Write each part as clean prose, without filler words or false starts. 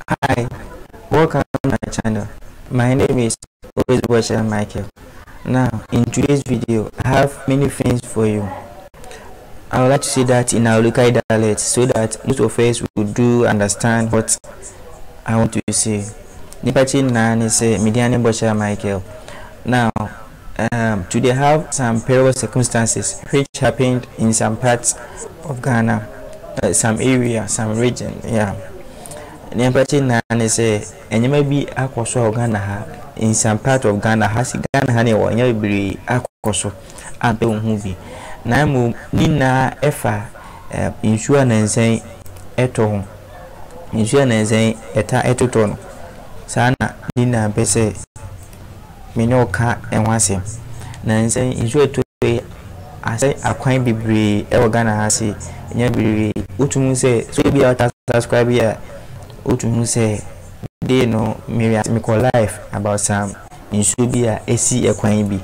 Hi, welcome to my channel. My name is Always Watcher Michael. Now, in today's video, I have many things for you. I would like to say that in our local dialect so that most of us will do understand what I want to say. Nipachi Nani say Mediani Watcher Michael. Now, today I have some perilous circumstances which happened in some parts of Ghana, some area, some region, yeah. Nipachi Nani say, and you may be Akwaso Ghana in some part of Ghana, has Ghana honey or be Akwaso, Abe Mubi. Namu Nina Efa insurance eto insurance eta etoton sana Nina Bese Minoka and Wasi Nansen insure to I say a quite be Ghana hasi Yabi Utumu say so be out subscribe here Utumu say they know me life about some insure AC a quite be.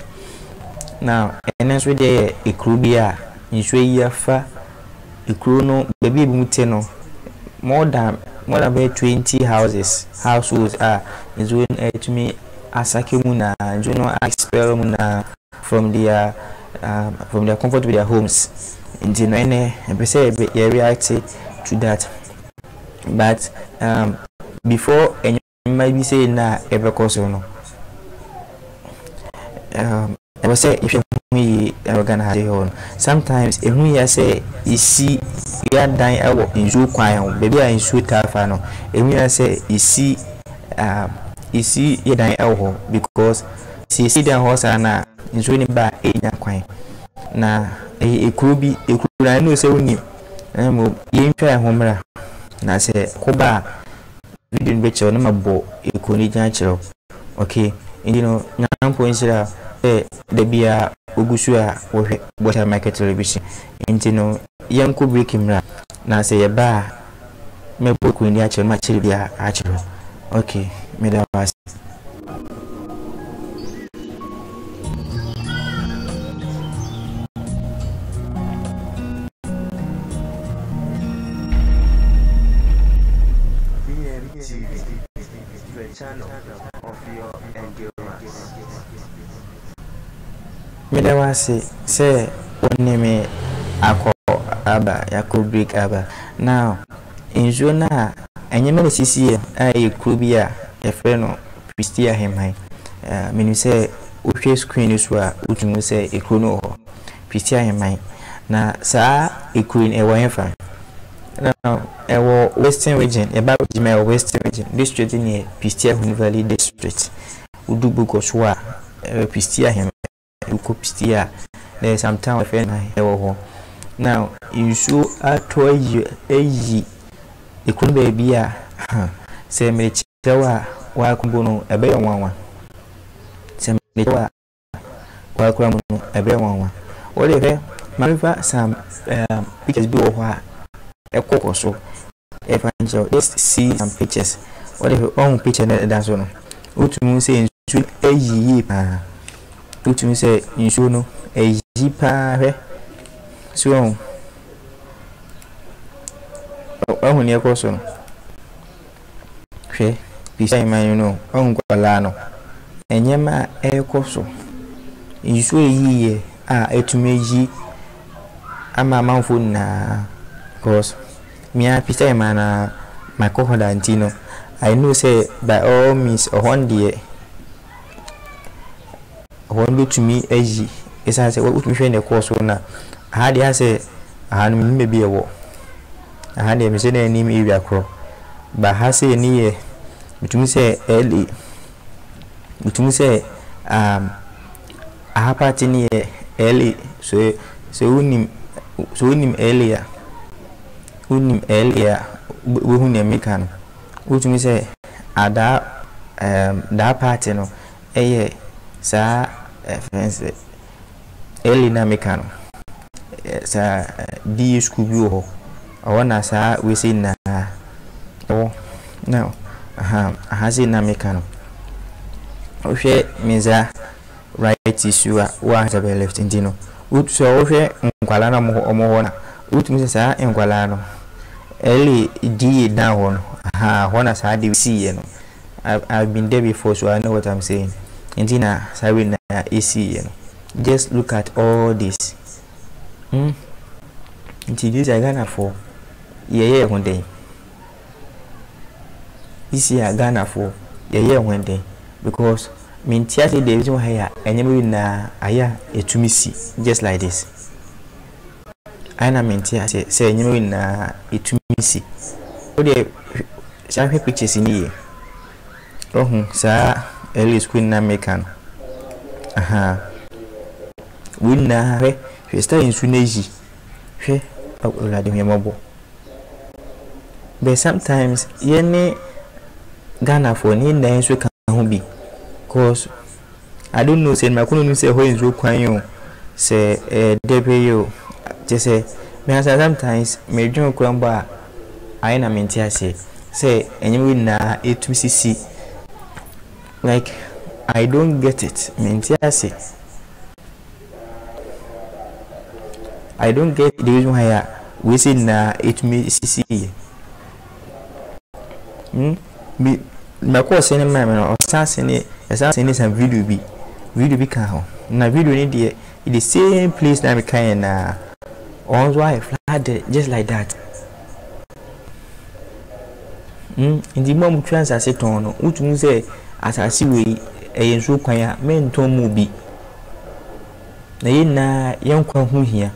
Now, and as we there, a crubia, in Sway fa, a chrono, baby muteno, more than 20 households are is when to me as Akimuna, Juno experiment from their comfort with their homes. In the nene, and say reacted to that. But before any might be saying na ever cause or no. I was say if you Ghana sometimes if we say you see you are dying in zoo quiet baby I in zoo tafano if we say you see you dying because see the horse and is running back quiet na a could be a could I know say we you try home na say koba we didn't bet your number bo a could natural okay and you know now points the beer Ugusua water market television. Intino young could break him now say a bar may book when the actual match be actual. Okay, made a pass. The channel of your endurance. Medawasi say one me ako aba yakul break aba. Now in zona anyame sisi ai krubia e freno Prestea Himan. Menu say uhwe screen so a utumu say ekrono ho Prestea Himan. Na sa ekrin e wo yefa. Now ewo western region eba Agyeman western region district ni Prestea Valley district. Udubu ko so a Prestea Himan Prestea there some time of now you show a toy a could be a say me chewa wa kumbono a better one some welcome a better one whatever mariva some pictures be over a cock or so if I just see some pictures whatever own picture that's one utumu say a ye Utumu say in Shuno a jipa so when you're person. She beside my you know, Ungualano and Yama air coso. In so ye etumeji ama mouthful na cause me a pista man my cohorantino. I know say by all means a 1 day. One to me easy is I say what me friend the course na I had say I may be a war I had a missing name area crop but I say near between say early between say I have party near early so unim earlier we mekan which me say that party no sa friends early na mekano sa di school yo ona sa we say na oh now say na mekano o hwe Mensah right issue wa have left indino ut so o hwe nkwala na mo ho na ut mi sa nkwala no early di na ho no When I said you see, you know, I've been there before, so I know what I'm saying. And then sorry na AC, you know. Just look at all this. Until this I Ghana for one day. This year Ghana for one day, because mean theater the reason why and you na aya to me see just like this. I mean theater say you na to me see. What the some pictures in here. Oh, sir, early school na mekan. We na we start in Suneji. But sometimes yene Ghana for ni na so can be, cause I don't know say my couldn't say when you kwan say debut just say me sometimes me drum kwamba I na mentia say enyi na etumsisi, like I don't get it. Mentia say I don't get the reason why we say na etumsisi. Me my course any man or assassin some video be can na video ni the the same place na me kind na on why flood just like that. In the mom trans as it on which means say as I see we a so kwaya men to mubi na yin na yankwa hu hia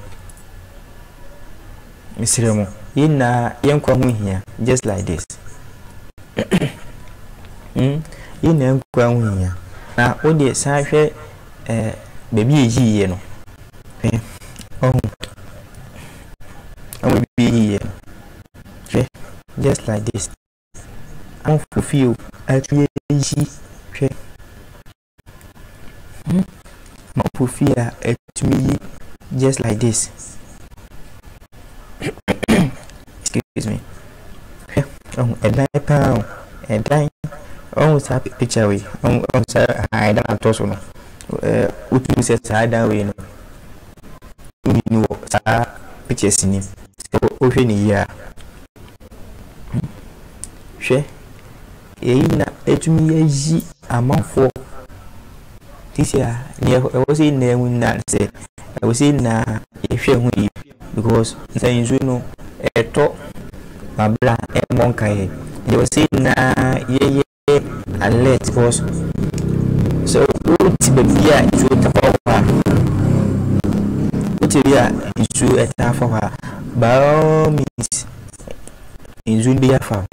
misremo yin na yankwa hu hia just like this. In a crown here. Now, all the side baby ye no. Oh, I will be here. Just like this. I don't fulfill actually easy. Not fulfill to me just like this. Excuse me. Oh, a £9 and dime. Oh, happy picture way. Oh, sir, I don't toss on. Utu says I don't win. You know, pictures in him. So, open here. She, to me, easy amount for this year. I was in there when I say, I was in if you because then you know, a talk, my black and monkey. You was in yeah. And let us so Tibia is a tough for her. By all means, in June be a farm.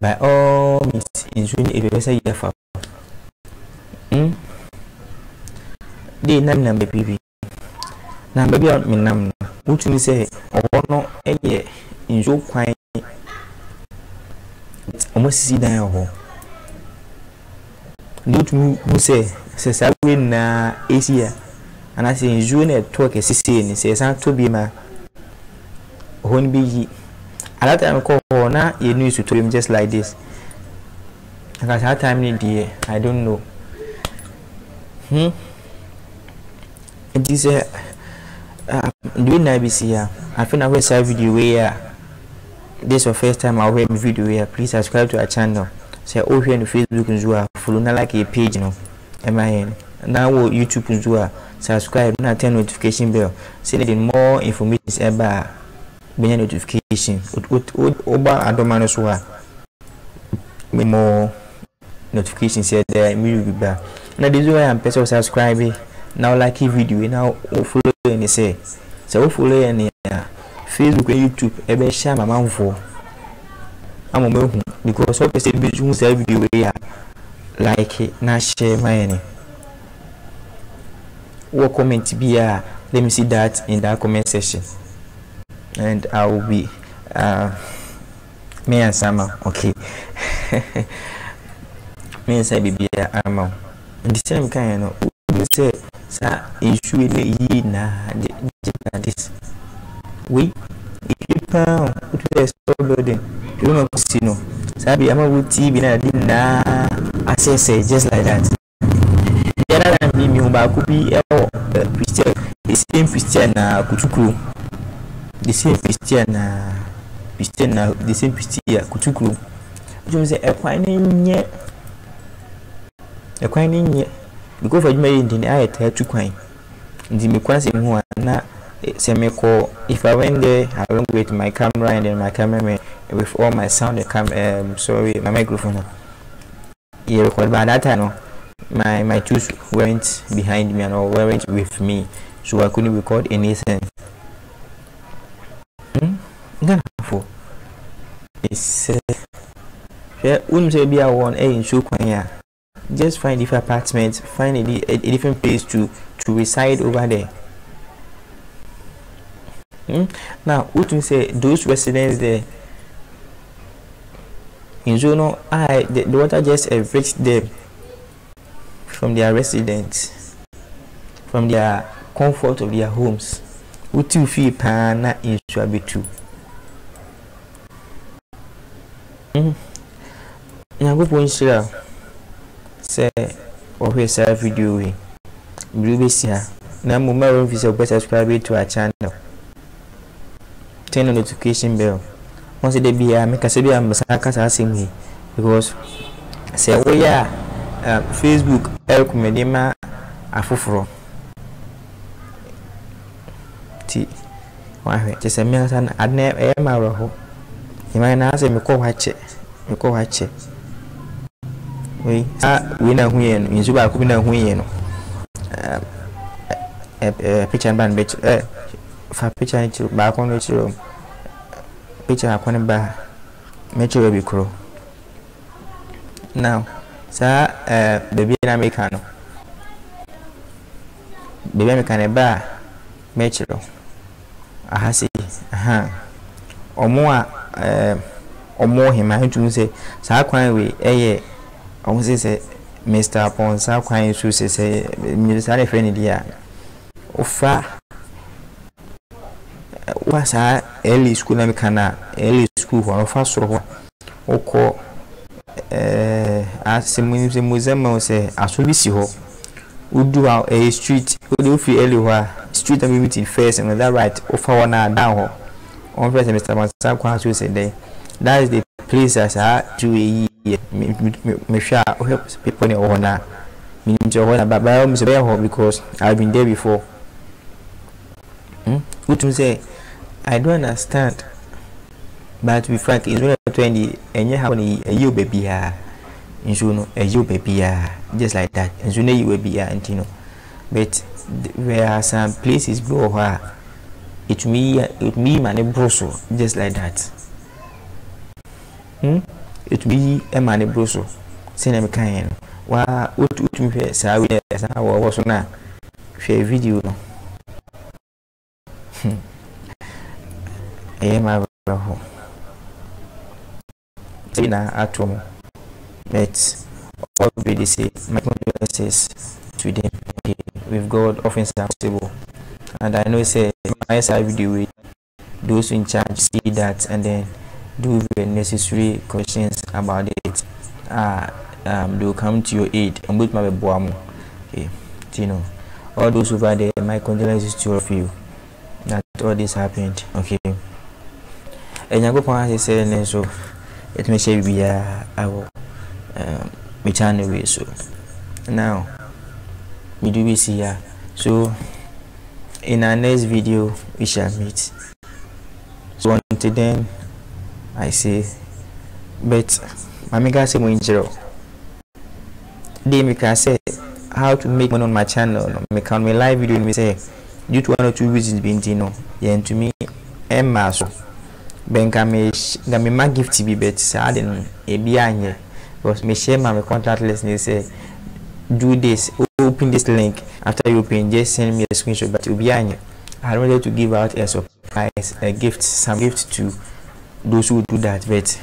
By all means, in June it was a year farm. They name baby. Number beyond me name, which we say, or no, a year in June quite almost see down. Not who say I na Asia, and I say June at talk as he says, I'm to be my own be. A lot of time call now, you need to tell him just like this. And at that time, dear, I don't know. It is doing IBC here. I think I will say video where this is the first time I will video here. Please subscribe to our channel. Say over here on Facebook and follow na like a page no. Now YouTube and subscribe and turn notification bell. Say that more information about being notification. Oba adomano so more notifications here there will be back. Now this is why I'm person subscribe now like a video now follow and say so follow and Facebook and YouTube ebe share my man for. I'm a because what person be doing video like it, na share my what comment be let me see that in that comment section, and I will be me and Sama okay. Me and Sabi be and the same kind of say sa issue na this we if you pound to explode you don't see no Sabi I'm with TV na access just like that. The other than me could be Prestea, the same Prestea na Kuchukru, the same Prestea na Prestea na the same Prestea kutukuru you say ekwan nye because for me in I tell to kwan ndi me kwase ho na say me call if I went there along with my camera and then my cameraman with all my sound my microphone yeah record by that time no my tools weren't behind me and or weren't with me, so I couldn't record anything. For it's be one in show just find different apartments, find a different place to reside over there. Now what we say those residents there in Zono, the water just evicts them from their residence, from their comfort of their homes. What you feel pana in Swabitu. Now go say or we say video we blue here. Now mumma if subscribe to our channel. Turn on notification bell. Once they be make a sebi am sakasa asemi because say we are Facebook elkumedema afufuro ti wahwe te se me san adne e ma roho Himan na se me ko wache we na huye no inzu ba ku bi na huye no picture ban bet fa picture ni ti ba ko no ti ro picture akwane ba metro bi kro now sa baby na mekano baby mekane ba metro ahasi omo Himan ntum se sa kwan we eye omo se Mr. Pon sa kwan su se mi sa le friend dia ofa wasa early school na mekana early school ho fa soro ho oko asemuzema se asobisi ho udu a street udu fi early ho street am meeting first and that right ofa one down ho on first Mr. Mensah kwa so say there that is the place as to me sure help people in ona me njo na baba me say ho because I've been there before. What to say I don't understand, but to be frank it's when 20 and you have a baby just like that and you know you will be and you know, but there are some places where it me man broso just like that. It be a man broso say na kan wa utu me say we say wa so na share video no my brother na atom but all we say my condolences to them. With God often possible, and I know say my side video with those in charge see that and then do the necessary questions about it. They will come to your aid and both my boamu. Okay, you know, all those over there, my condolences to all of you that all this happened. Okay, and I go on say so it may say we are our channel way. So now we do we see here. So in our next video we shall meet. So until then I say, but Mamiga say mo injiro they make say how to make money on my channel. Make on my live video me say due to 1 or 2 reasons being no yeah to me Emma so benka me ma gift be bet say I didn't e be anye because me share my contact list and say do this, open this link. After you open, just send me a screenshot. But to be anye, I wanted to give out a surprise, a gift, some gift to those who do that. But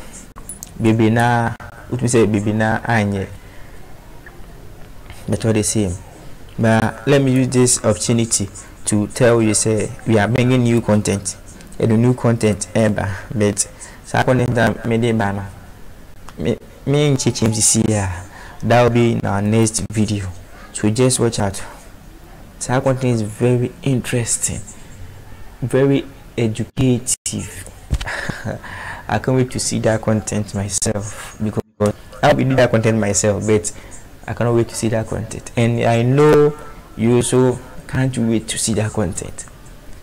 baby na, what we say, baby na anye. But what they say. But let me use this opportunity to tell you, say we are bringing new content, and the new content ever. But sa content me de bana, me in chichim see here. That will be in our next video, so just watch out. So our content is very interesting, very educative. I can't wait to see that content myself, because I'll be doing that content myself, but I cannot wait to see that content, and I know you also can't wait to see that content.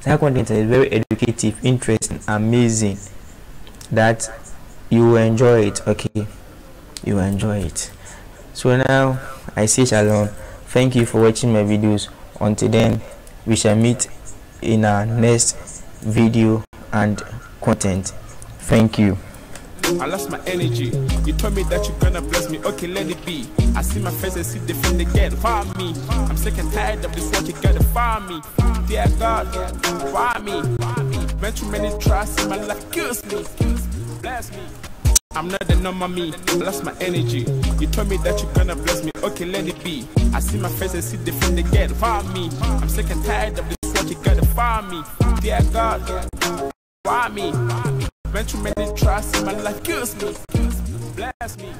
That content is very educative, interesting, amazing, that you will enjoy it. Okay, you will enjoy it. So now I say shalom. Thank you for watching my videos. Until then, we shall meet in our next video and content. Thank you. I lost my energy. You told me that you're gonna bless me. Okay, let it be. I see my friends and see the thing they get. Fire me. I'm sick and tired of this work. You gotta fire me. Dear God, why me? Went through many trials in my life. Kills me. Bless me. I'm not the normal me. I lost my energy. You told me that you're gonna bless me. Okay, let it be. I see my friends and see the thing they get. Fire me. I'm sick and tired of this work. You gotta fire me. Dear God, why me? Went through many trials in my life. Kills me. Bless me.